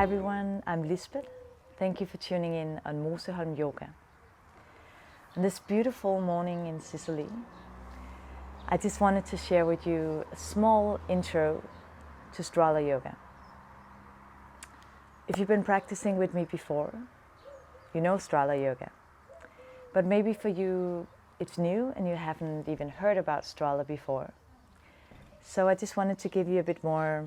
everyone, I'm Lisbeth. Thank you for tuning in on Moseholm Yoga. On this beautiful morning in Sicily, I just wanted to share with you a small intro to Strala Yoga. If you've been practicing with me before, you know Strala Yoga. But maybe for you it's new and you haven't even heard about Strala before. So I just wanted to give you a bit more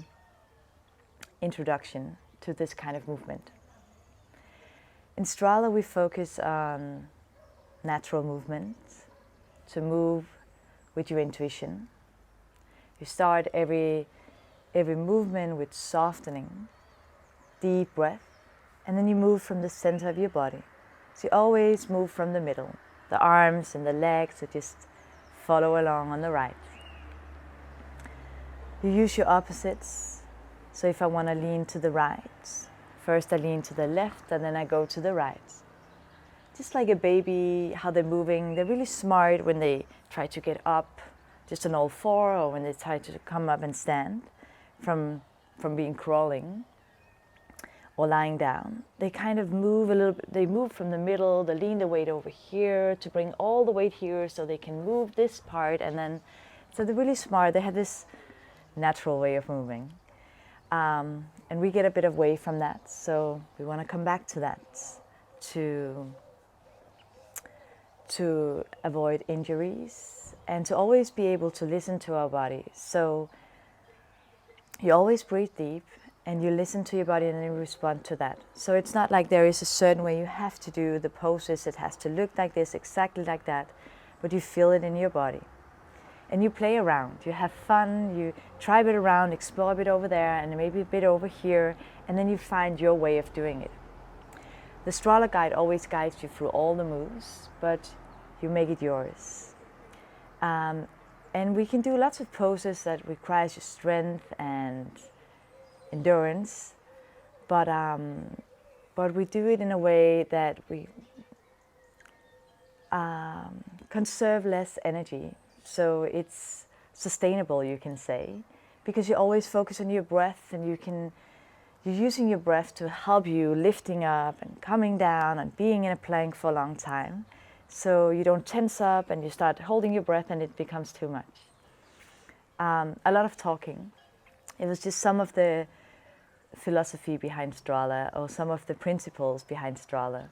introduction to this kind of movement. In Strala we focus on natural movement, to move with your intuition. You start every movement with softening, deep breath, and then you move from the center of your body. So you always move from the middle. The arms and the legs that just follow along on the right. You use your opposites. So if I want to lean to the right, first I lean to the left and then I go to the right. Just like a baby, how they're moving, they're really smart when they try to get up just on all four, or when they try to come up and stand from being crawling or lying down. They kind of move a little bit, they move from the middle, they lean the weight over here to bring all the weight here so they can move this part, and then, so they're really smart, they have this natural way of moving. And we get a bit away from that, so we want to come back to that to avoid injuries and to always be able to listen to our body. So you always breathe deep and you listen to your body and then you respond to that. So it's not like there is a certain way you have to do the poses, it has to look like this, exactly like that, but you feel it in your body. And you play around, you have fun, you try a bit around, explore a bit over there and maybe a bit over here, and then you find your way of doing it. The Strala guide always guides you through all the moves, but you make it yours. And we can do lots of poses that requires your strength and endurance, but we do it in a way that we conserve less energy. So it's sustainable, you can say, because you always focus on your breath and you're using your breath to help you lifting up and coming down and being in a plank for a long time. So you don't tense up and you start holding your breath and it becomes too much. A lot of talking. It was just some of the philosophy behind Strala or some of the principles behind Strala.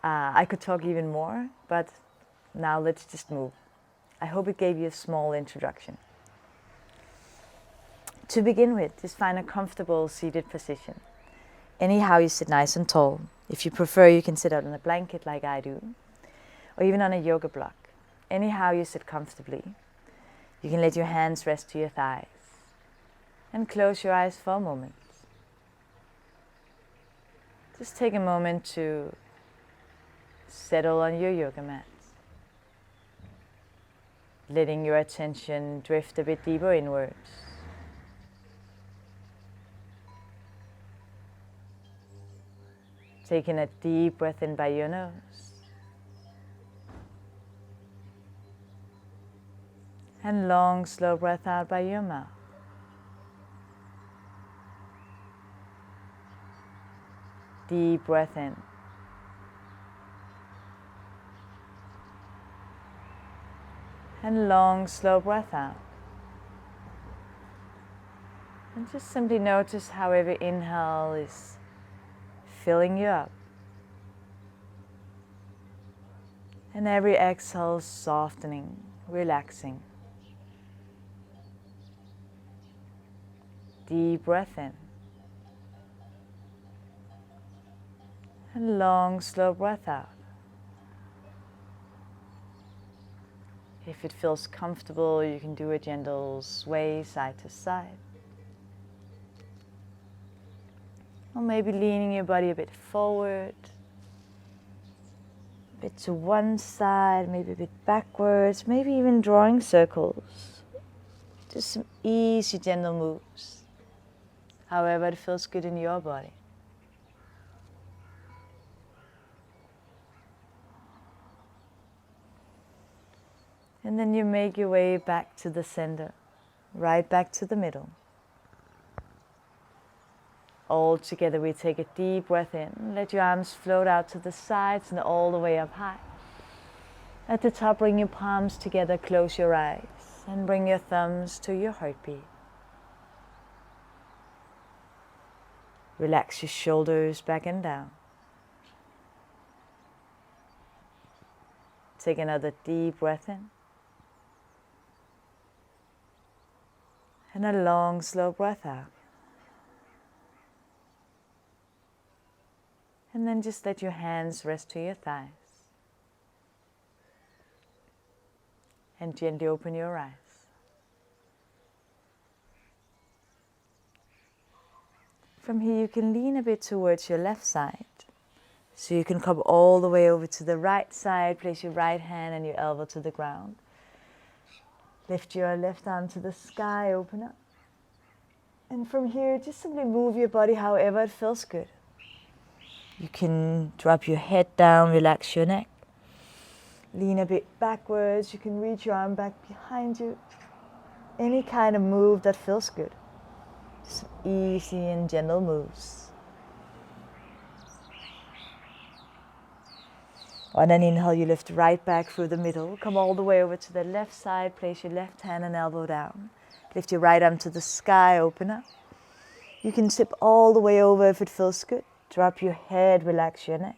I could talk even more, but now let's just move. I hope it gave you a small introduction. To begin with, just find a comfortable seated position. Anyhow you sit nice and tall. If you prefer, you can sit out on a blanket like I do, or even on a yoga block. Anyhow you sit comfortably. You can let your hands rest to your thighs and close your eyes for a moment. Just take a moment to settle on your yoga mat, letting your attention drift a bit deeper inwards. Taking a deep breath in by your nose. And long, slow breath out by your mouth. Deep breath in. And long, slow breath out. And just simply notice how every inhale is filling you up. And every exhale is softening, relaxing. Deep breath in. And long, slow breath out. If it feels comfortable, you can do a gentle sway side to side. Or maybe leaning your body a bit forward, a bit to one side, maybe a bit backwards, maybe even drawing circles. Just some easy, gentle moves. However it feels good in your body. And then you make your way back to the center, right back to the middle. all together we take a deep breath in. Let your arms float out to the sides and all the way up high. At the top, bring your palms together, close your eyes, and bring your thumbs to your heartbeat. Relax your shoulders back and down. Take another deep breath in. And a long, slow breath out. And then just let your hands rest to your thighs. And gently open your eyes. From here you can lean a bit towards your left side. So you can come all the way over to the right side, place your right hand and your elbow to the ground. Lift your left arm to the sky, open up. And from here, just simply move your body however it feels good. You can drop your head down, relax your neck. Lean a bit backwards, you can reach your arm back behind you. Any kind of move that feels good. Just easy and gentle moves. On an inhale, you lift right back through the middle. Come all the way over to the left side. Place your left hand and elbow down. Lift your right arm to the sky, open up. You can tip all the way over if it feels good. Drop your head, relax your neck.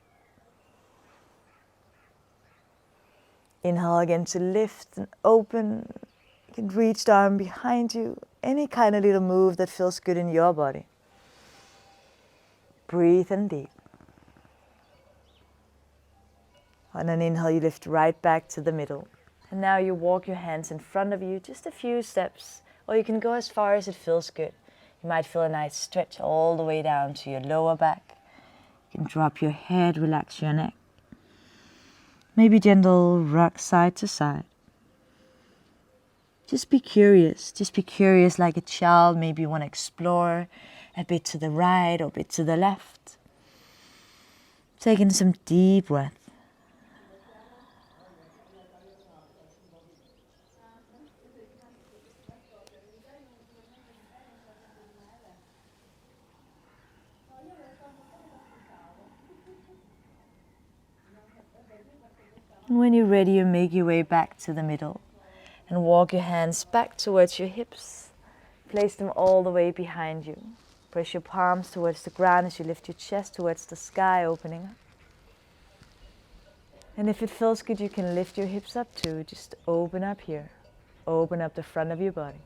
Inhale again to lift and open. You can reach the arm behind you. Any kind of little move that feels good in your body. Breathe in deep. On an inhale, you lift right back to the middle. And now you walk your hands in front of you, just a few steps, or you can go as far as it feels good. You might feel a nice stretch all the way down to your lower back. You can drop your head, relax your neck. Maybe gentle rock side to side. Just be curious like a child. Maybe you want to explore a bit to the right or a bit to the left. Taking some deep breath. And when you're ready, you make your way back to the middle and walk your hands back towards your hips. Place them all the way behind you. Press your palms towards the ground as you lift your chest towards the sky, opening up. And if it feels good, you can lift your hips up too. Just open up here. Open up the front of your body.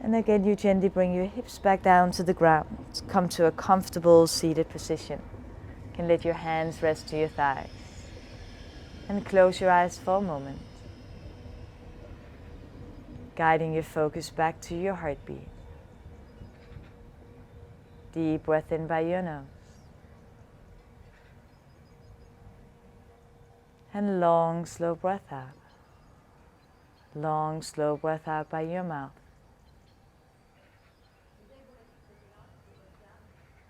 And again, you gently bring your hips back down to the ground. Come to a comfortable seated position. You can let your hands rest to your thighs. And close your eyes for a moment. Guiding your focus back to your heartbeat. Deep breath in by your nose. And long, slow breath out. Long, slow breath out by your mouth.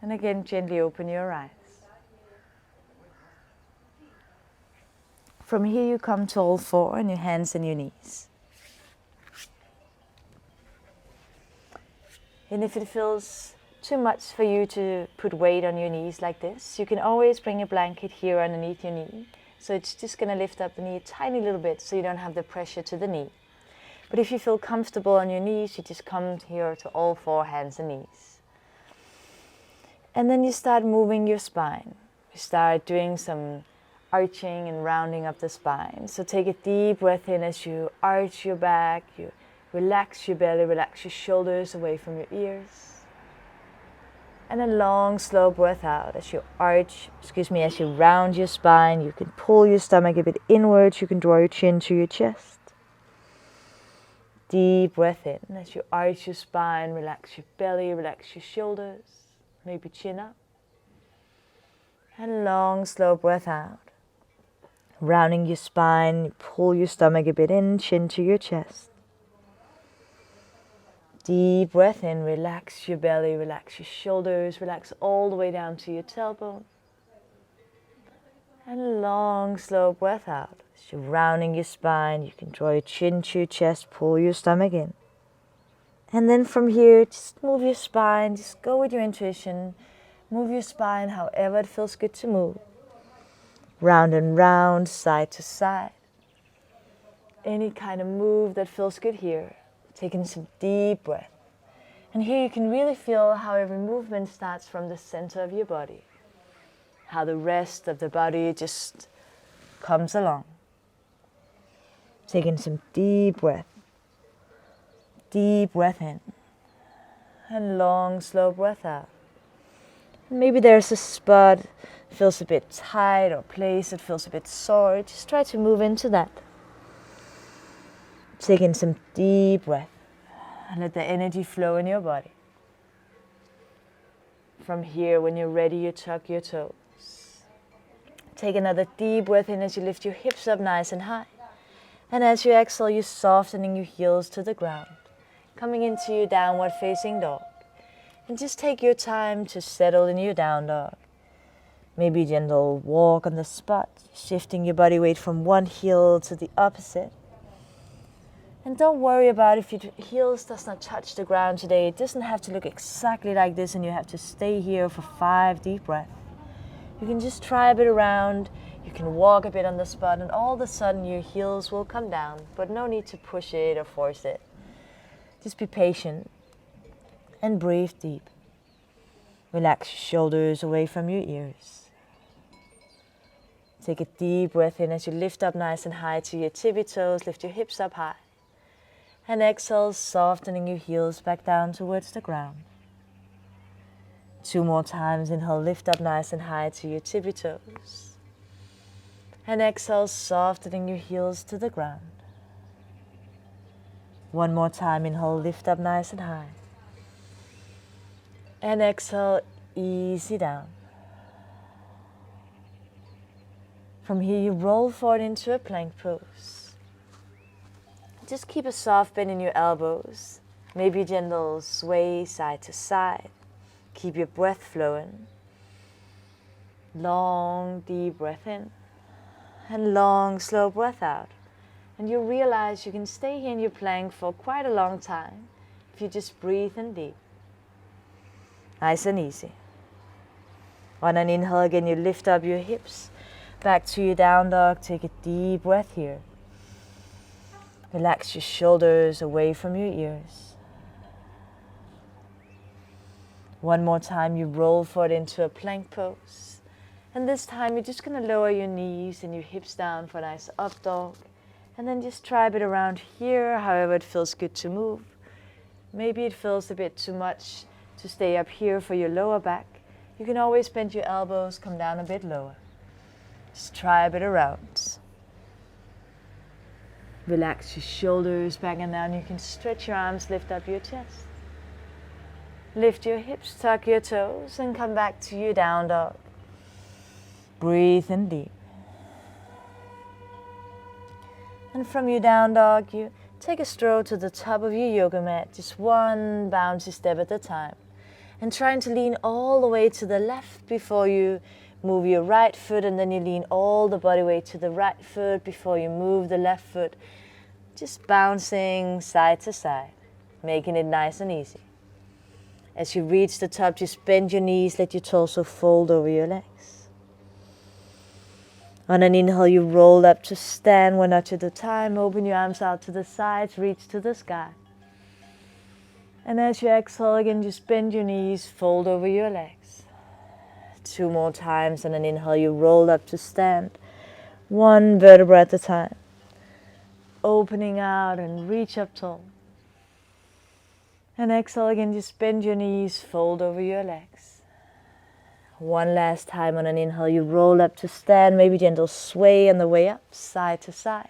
And again, gently open your eyes. From here you come to all four on your hands and your knees. And if it feels too much for you to put weight on your knees like this, you can always bring a blanket here underneath your knee. So it's just going to lift up the knee a tiny little bit so you don't have the pressure to the knee. But if you feel comfortable on your knees, you just come here to all four hands and knees. And then you start moving your spine. You start doing some arching and rounding up the spine. So take a deep breath in as you arch your back, you relax your belly, relax your shoulders away from your ears. And a long, slow breath out as you as you round your spine. You can pull your stomach a bit inwards. You can draw your chin to your chest. Deep breath in as you arch your spine, relax your belly, relax your shoulders. Maybe chin up. And long, slow breath out. Rounding your spine, pull your stomach a bit in, chin to your chest. Deep breath in, relax your belly, relax your shoulders, relax all the way down to your tailbone. And long, slow breath out. As you're rounding your spine, you can draw your chin to your chest, pull your stomach in. And then from here, just move your spine, just go with your intuition. Move your spine however it feels good to move. Round and round, side to side. Any kind of move that feels good here. Taking some deep breath. And here you can really feel how every movement starts from the center of your body. How the rest of the body just comes along. Taking some deep breath. Deep breath in. And long, slow breath out. Maybe there's a spot that feels a bit tight or place that feels a bit sore. Just try to move into that. Taking some deep breath. And let the energy flow in your body. From here, when you're ready, you tuck your toes. Take another deep breath in as you lift your hips up nice and high. And as you exhale, you're softening your heels to the ground. Coming into your downward facing dog. And just take your time to settle in your down dog. Maybe gentle walk on the spot, shifting your body weight from one heel to the opposite. And don't worry about if your heels does not touch the ground today. It doesn't have to look exactly like this and you have to stay here for 5 deep breaths. You can just try a bit around. You can walk a bit on the spot and all of a sudden your heels will come down. But no need to push it or force it. Just be patient and breathe deep. Relax your shoulders away from your ears. Take a deep breath in as you lift up nice and high to your tippy toes. Lift your hips up high. And exhale, softening your heels back down towards the ground. 2 more times. Inhale, lift up nice and high to your tippy toes. And exhale, softening your heels to the ground. 1 more time. Inhale, lift up nice and high. And exhale, easy down. From here, you roll forward into a plank pose. Just keep a soft bend in your elbows. Maybe gentle sway side to side. Keep your breath flowing. Long, deep breath in. And long, slow breath out. And you'll realize you can stay here in your plank for quite a long time if you just breathe in deep. Nice and easy. On an inhale again, you lift up your hips. Back to your down dog. Take a deep breath here. Relax your shoulders away from your ears. 1 more time, you roll forward into a plank pose. And this time you're just going to lower your knees and your hips down for a nice up dog. And then just try a bit around here, however it feels good to move. Maybe it feels a bit too much to stay up here for your lower back. You can always bend your elbows, come down a bit lower. Just try a bit around. Relax your shoulders back and down. You can stretch your arms, lift up your chest. Lift your hips, tuck your toes, and come back to your down dog. Breathe in deep. And from your down dog, you take a stroll to the top of your yoga mat, just one bouncy step at a time. And trying to lean all the way to the left before you move your right foot, and then you lean all the body weight to the right foot before you move the left foot. Just bouncing side to side, making it nice and easy. As you reach the top, just bend your knees, let your torso fold over your legs. On an inhale, you roll up to stand 1 notch at a time. Open your arms out to the sides, reach to the sky. And as you exhale again, just bend your knees, fold over your legs. 2 more times. On an inhale, you roll up to stand 1 vertebra at a time. Opening out and reach up tall. And exhale again, just bend your knees, fold over your legs. 1 last time. On an inhale, you roll up to stand, maybe gentle sway on the way up, side to side.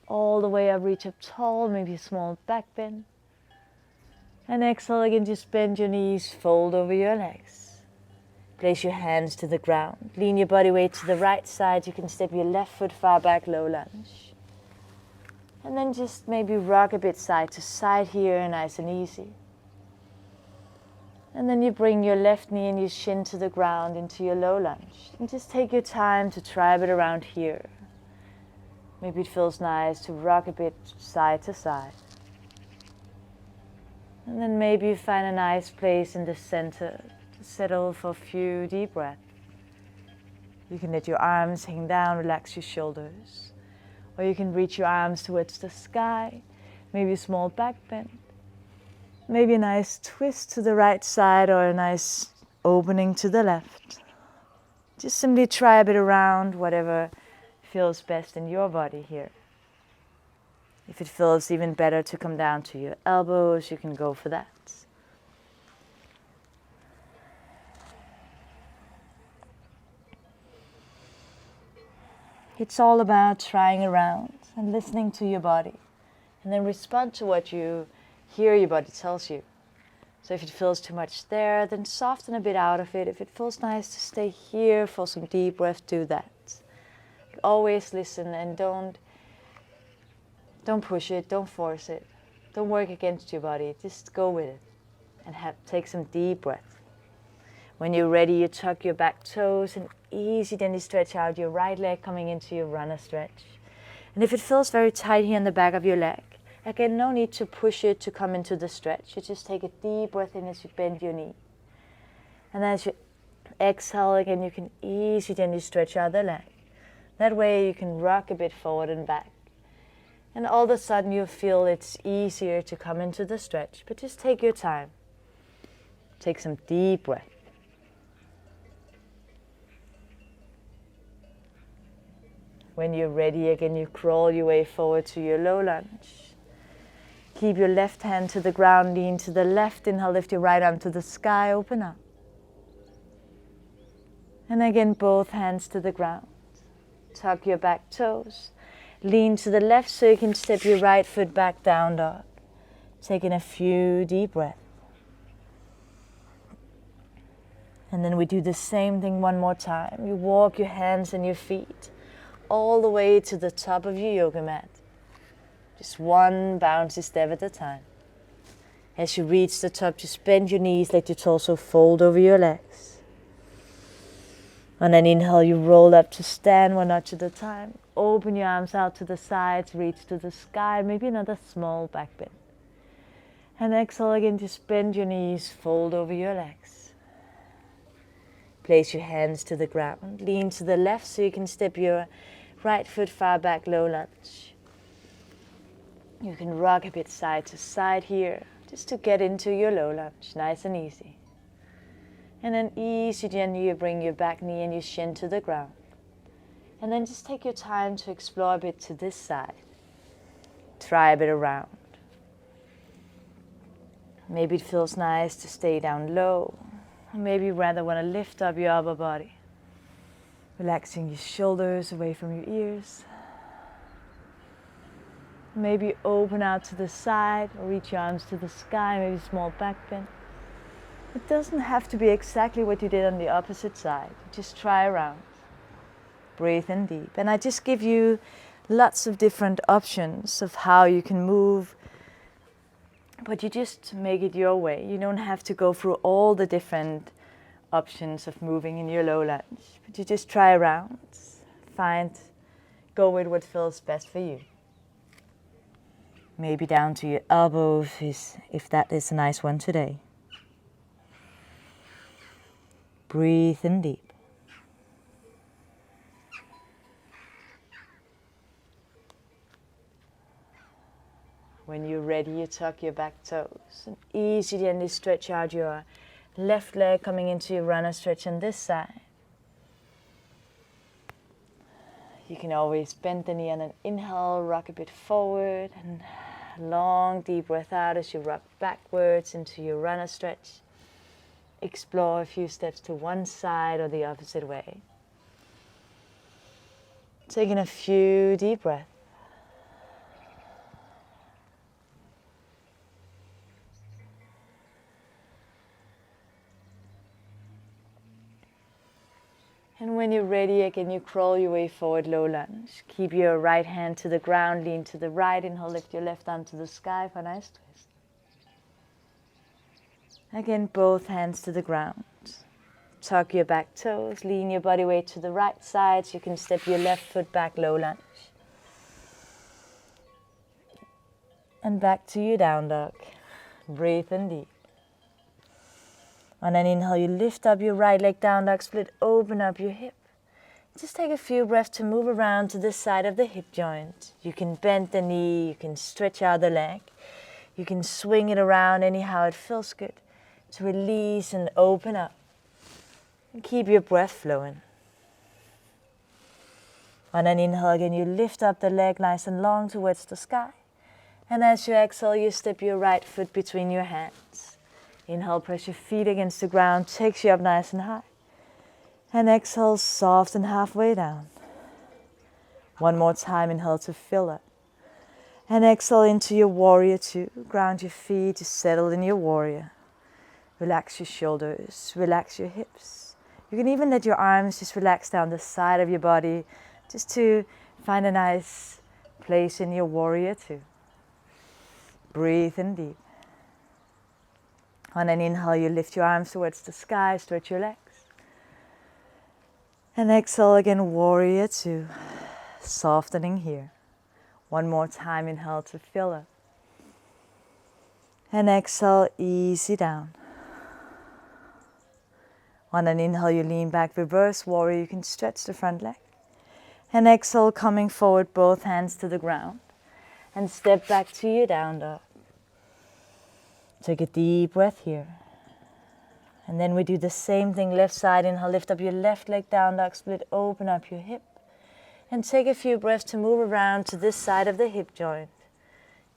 All the way up, reach up tall, maybe a small back bend. And exhale again, just bend your knees, fold over your legs. Place your hands to the ground. Lean your body weight to the right side. You can step your left foot far back, low lunge. And then just maybe rock a bit side to side here, nice and easy. And then you bring your left knee and your shin to the ground into your low lunge. And just take your time to try a bit around here. Maybe it feels nice to rock a bit side to side. And then maybe you find a nice place in the center to settle for a few deep breaths. You can let your arms hang down, relax your shoulders. Or you can reach your arms towards the sky, maybe a small back bend. Maybe a nice twist to the right side or a nice opening to the left. Just simply try a bit around, whatever feels best in your body here. If it feels even better to come down to your elbows, you can go for that. It's all about trying around and listening to your body, and then respond to what you hear your body tells you. So if it feels too much there, then soften a bit out of it. If it feels nice to stay here for some deep breath, do that. Always listen and don't push it, don't force it. Don't work against your body, just go with it and take some deep breath. When you're ready, you tuck your back toes and easy then you stretch out your right leg coming into your runner stretch. And if it feels very tight here in the back of your leg, again, no need to push it to come into the stretch. You just take a deep breath in as you bend your knee. And as you exhale again, you can easy then you stretch out the leg. That way you can rock a bit forward and back. And all of a sudden you feel it's easier to come into the stretch. But just take your time. Take some deep breath. When you're ready again, you crawl your way forward to your low lunge. Keep your left hand to the ground, lean to the left. Inhale, lift your right arm to the sky, open up. And again, both hands to the ground. Tuck your back toes. Lean to the left so you can step your right foot back, down dog. Taking a few deep breaths. And then we do the same thing one more time. You walk your hands and your feet all the way to the top of your yoga mat. Just one bouncy step at a time. As you reach the top, just bend your knees, let your torso fold over your legs. On an inhale, you roll up to stand one notch at a time. Open your arms out to the sides, reach to the sky, maybe another small back bend. And exhale again, just bend your knees, fold over your legs. Place your hands to the ground, lean to the left so you can step your right foot far back, low lunge. You can rock a bit side to side here, just to get into your low lunge, nice and easy. And then easy, gently you bring your back knee and your shin to the ground. And then just take your time to explore a bit to this side. Try a bit around. Maybe it feels nice to stay down low. Or maybe you rather want to lift up your upper body. Relaxing your shoulders away from your ears. Maybe open out to the side or reach your arms to the sky, maybe small back bend. It doesn't have to be exactly what you did on the opposite side. Just try around. Breathe in deep. And I just give you lots of different options of how you can move, but you just make it your way. You don't have to go through all the different options of moving in your low lunge, but you just try around. Go with what feels best for you. Maybe down to your elbows if that is a nice one today. Breathe in deep. When you're ready, you tuck your back toes and easy gently stretch out your left leg coming into your runner stretch on this side. You can always bend the knee on an inhale, rock a bit forward, and long deep breath out as you rock backwards into your runner stretch. Explore a few steps to one side or the opposite way. Taking a few deep breaths. And when you're ready, again, you crawl your way forward, low lunge. Keep your right hand to the ground, lean to the right, inhale, lift your left arm to the sky for a nice twist. Again, both hands to the ground. Tuck your back toes, lean your body weight to the right side so you can step your left foot back, low lunge. And back to your down dog. Breathe in deep. On an inhale, you lift up your right leg, down dog split, open up your hip. Just take a few breaths to move around to this side of the hip joint. You can bend the knee, you can stretch out the leg. You can swing it around anyhow it feels good. To release and open up. And keep your breath flowing. On an inhale again, you lift up the leg nice and long towards the sky. And as you exhale, you step your right foot between your hands. Inhale, press your feet against the ground, takes you up nice and high. And exhale, soft and halfway down. One more time, inhale to fill up. And exhale into your warrior two. Ground your feet to settle in your warrior. Relax your shoulders, relax your hips. You can even let your arms just relax down the side of your body, just to find a nice place in your warrior two. Breathe in deep. On an inhale, you lift your arms towards the sky, stretch your legs. And exhale again, warrior two. Softening here. One more time, inhale to fill up. And exhale, easy down. On an inhale, you lean back, reverse warrior. You can stretch the front leg. And exhale, coming forward, both hands to the ground. And step back to your down dog. Take a deep breath here. And then we do the same thing, left side. Inhale, lift up your left leg, down dog split, open up your hip. And take a few breaths to move around to this side of the hip joint.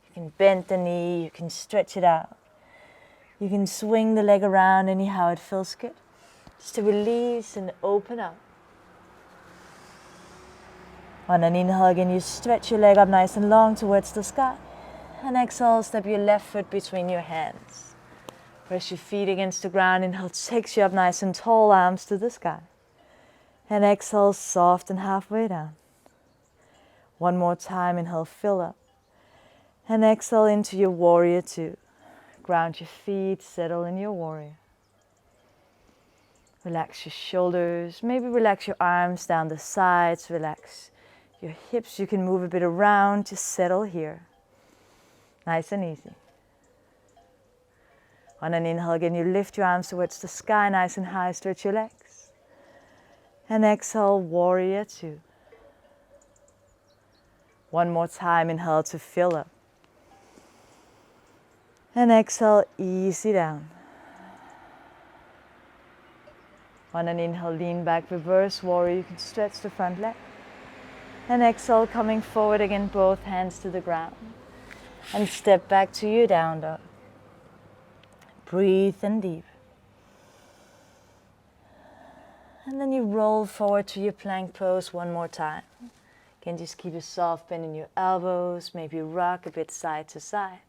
You can bend the knee, you can stretch it out. You can swing the leg around anyhow it feels good. Just to release and open up. On an inhale again, you stretch your leg up nice and long towards the sky. And exhale, step your left foot between your hands. Press your feet against the ground. Inhale, takes you up nice and tall, arms to the sky. And exhale, soft and halfway down. One more time, inhale, fill up. And exhale into your warrior two. Ground your feet, settle in your warrior. Relax your shoulders, maybe relax your arms down the sides, relax your hips. You can move a bit around, just settle here. Nice and easy. On an inhale again, you lift your arms towards the sky, nice and high, stretch your legs. And exhale, warrior two. One more time, inhale to fill up. And exhale, easy down. On an inhale, lean back, reverse warrior. You can stretch the front leg. And exhale, coming forward again, both hands to the ground. And step back to your down dog. Breathe in deep. And then you roll forward to your plank pose one more time. Again, just keep a soft bend in your elbows, maybe rock a bit side to side.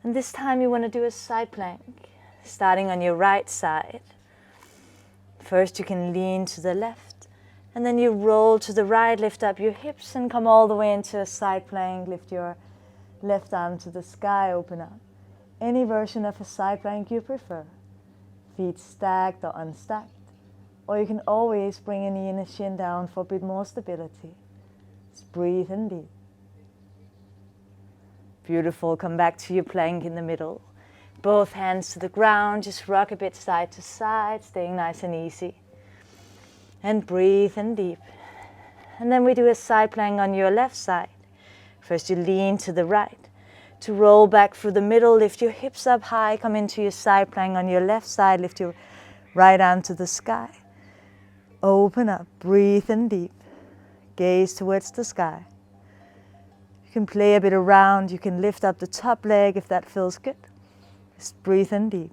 And this time you want to do a side plank, starting on your right side. First you can lean to the left, and then you roll to the right, lift up your hips and come all the way into a side plank. Lift your left arm to the sky, open up. Any version of a side plank you prefer. Feet stacked or unstacked. Or you can always bring a knee and a shin down for a bit more stability. Just breathe in deep. Beautiful. Come back to your plank in the middle. Both hands to the ground. Just rock a bit side to side, staying nice and easy. And breathe in deep. And then we do a side plank on your left side. First you lean to the right. To roll back through the middle, lift your hips up high, come into your side plank on your left side, lift your right arm to the sky. Open up, breathe in deep, gaze towards the sky. You can play a bit around, you can lift up the top leg if that feels good. Just breathe in deep.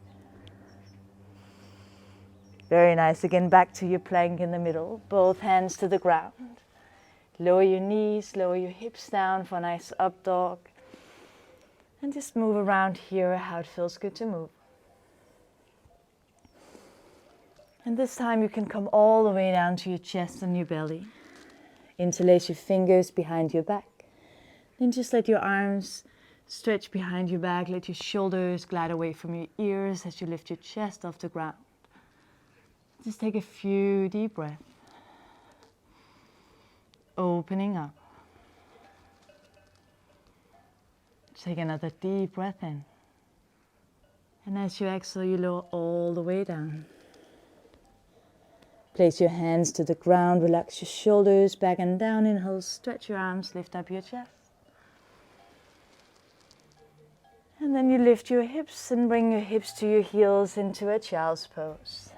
Very nice, again back to your plank in the middle, both hands to the ground. Lower your knees, lower your hips down for a nice up dog. And just move around here how it feels good to move. And this time you can come all the way down to your chest and your belly. Interlace your fingers behind your back. Then just let your arms stretch behind your back. Let your shoulders glide away from your ears as you lift your chest off the ground. Just take a few deep breaths. Opening up. Take another deep breath in. And as you exhale, you lower all the way down. Place your hands to the ground, relax your shoulders back and down. Inhale, stretch your arms, lift up your chest. And then you lift your hips and bring your hips to your heels into a child's pose.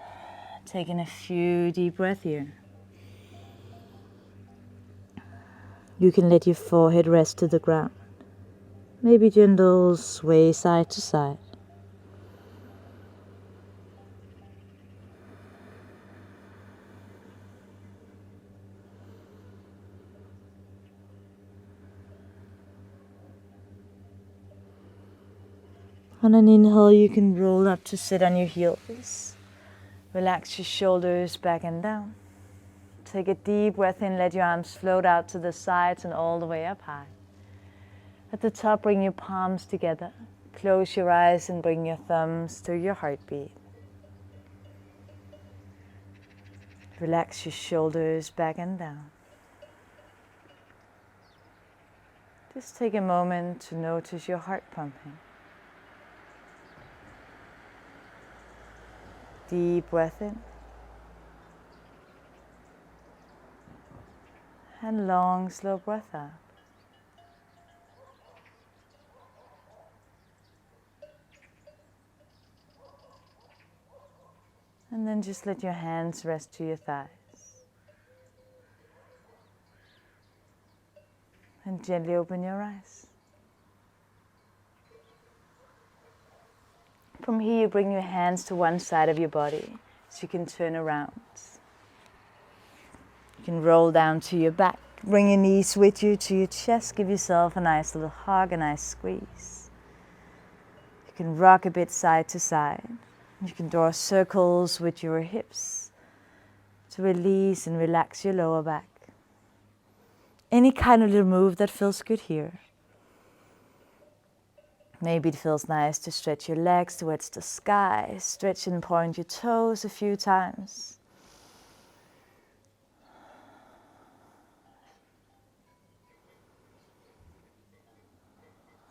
Taking a few deep breaths here. You can let your forehead rest to the ground. Maybe gentle sway side to side. On an inhale, you can roll up to sit on your heels. Relax your shoulders back and down. Take a deep breath in, let your arms float out to the sides and all the way up high. At the top, bring your palms together. Close your eyes and bring your thumbs to your heartbeat. Relax your shoulders back and down. Just take a moment to notice your heart pumping. Deep breath in. And long, slow breath out. And then just let your hands rest to your thighs. And gently open your eyes. From here, you bring your hands to one side of your body so you can turn around. You can roll down to your back. Bring your knees with you to your chest. Give yourself a nice little hug, a nice squeeze. You can rock a bit side to side. You can draw circles with your hips to release and relax your lower back. Any kind of little move that feels good here. Maybe it feels nice to stretch your legs towards the sky. Stretch and point your toes a few times.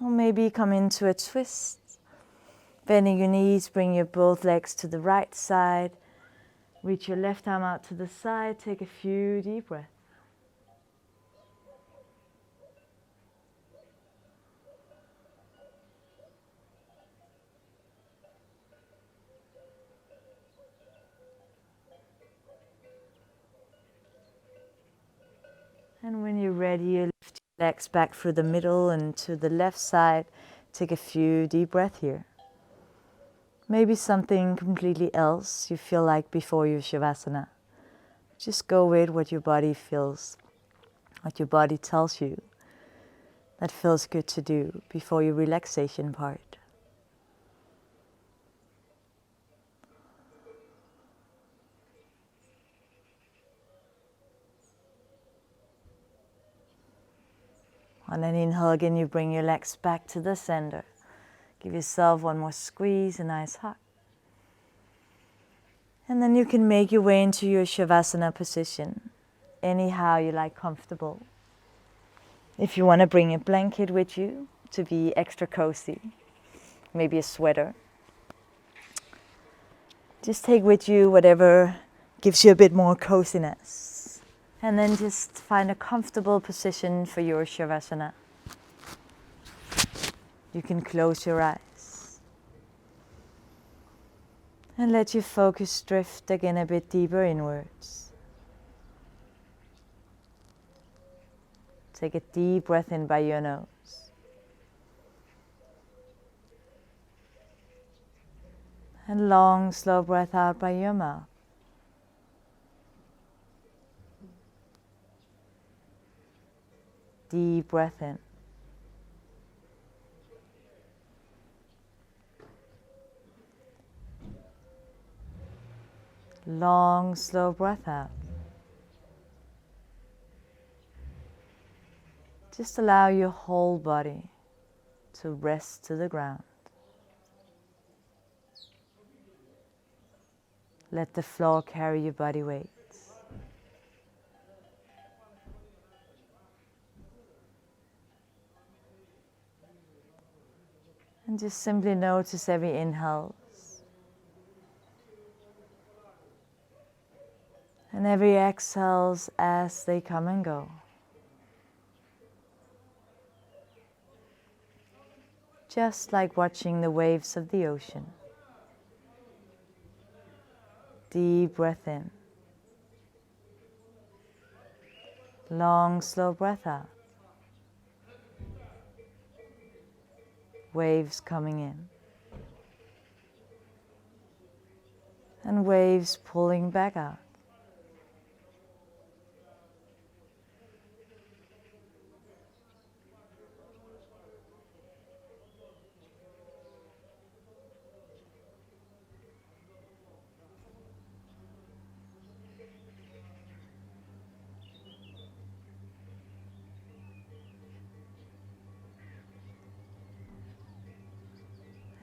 Or maybe come into a twist. Bending your knees, bring your both legs to the right side. Reach your left arm out to the side. Take a few deep breaths. And when you're ready, you lift your legs back through the middle and to the left side. Take a few deep breaths here. Maybe something completely else you feel like before your shavasana. Just go with what your body feels, what your body tells you that feels good to do before your relaxation part. On an inhale again, you bring your legs back to the center. Give yourself one more squeeze, a nice hug. And then you can make your way into your shavasana position, anyhow you like comfortable. If you want to bring a blanket with you to be extra cozy, maybe a sweater. Just take with you whatever gives you a bit more coziness. And then just find a comfortable position for your shavasana. You can close your eyes. And let your focus drift again a bit deeper inwards. Take a deep breath in by your nose. And long, slow breath out by your mouth. Deep breath in. Long, slow breath out. Just allow your whole body to rest to the ground. Let the floor carry your body weight. Just simply notice every inhale and every exhales as they come and go. Just like watching the waves of the ocean. Deep breath in. Long, slow breath out. Waves coming in. And waves pulling back out.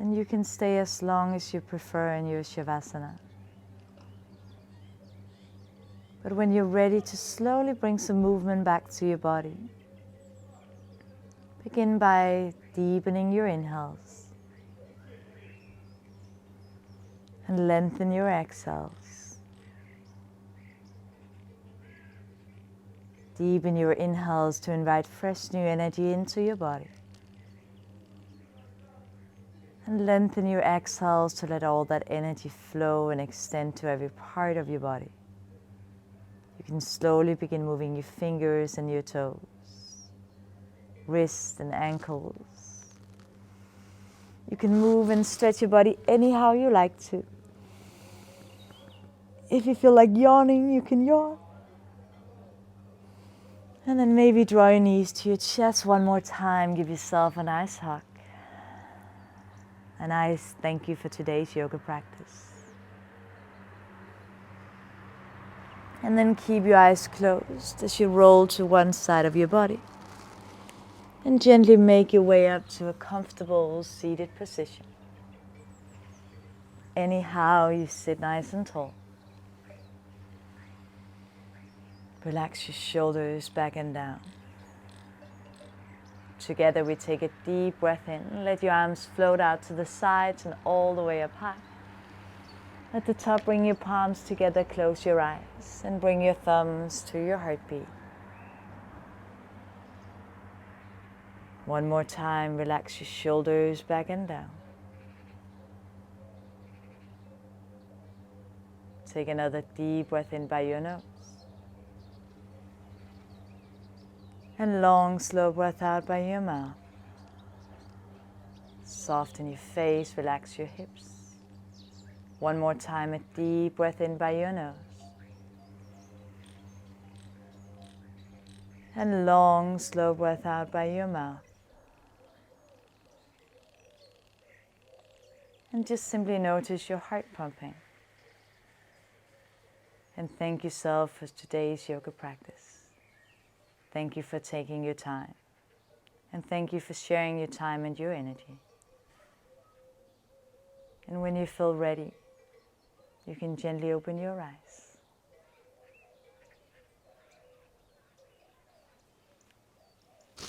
And you can stay as long as you prefer in your shavasana. But when you're ready to slowly bring some movement back to your body, begin by deepening your inhales and lengthen your exhales. Deepen your inhales to invite fresh new energy into your body. And lengthen your exhales to let all that energy flow and extend to every part of your body. You can slowly begin moving your fingers and your toes, wrists and ankles. You can move and stretch your body anyhow you like to. If you feel like yawning, you can yawn. And then maybe draw your knees to your chest one more time. Give yourself a nice hug. A nice thank you for today's yoga practice. And then keep your eyes closed as you roll to one side of your body. And gently make your way up to a comfortable seated position. Anyhow you sit nice and tall. Relax your shoulders back and down. Together we take a deep breath in. Let your arms float out to the sides and all the way up high. At the top, bring your palms together, close your eyes, and bring your thumbs to your heartbeat. One more time, relax your shoulders back and down. Take another deep breath in by your nose. And long, slow breath out by your mouth. Soften your face, relax your hips. One more time, a deep breath in by your nose. And long, slow breath out by your mouth. And just simply notice your heart pumping. And thank yourself for today's yoga practice. Thank you for taking your time. And thank you for sharing your time and your energy. And when you feel ready, you can gently open your eyes.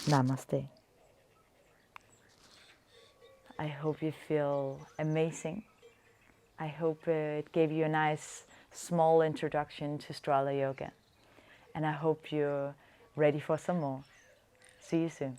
Namaste. I hope you feel amazing. I hope it gave you a nice small introduction to Strala Yoga. And I hope you're ready for some more. See you soon.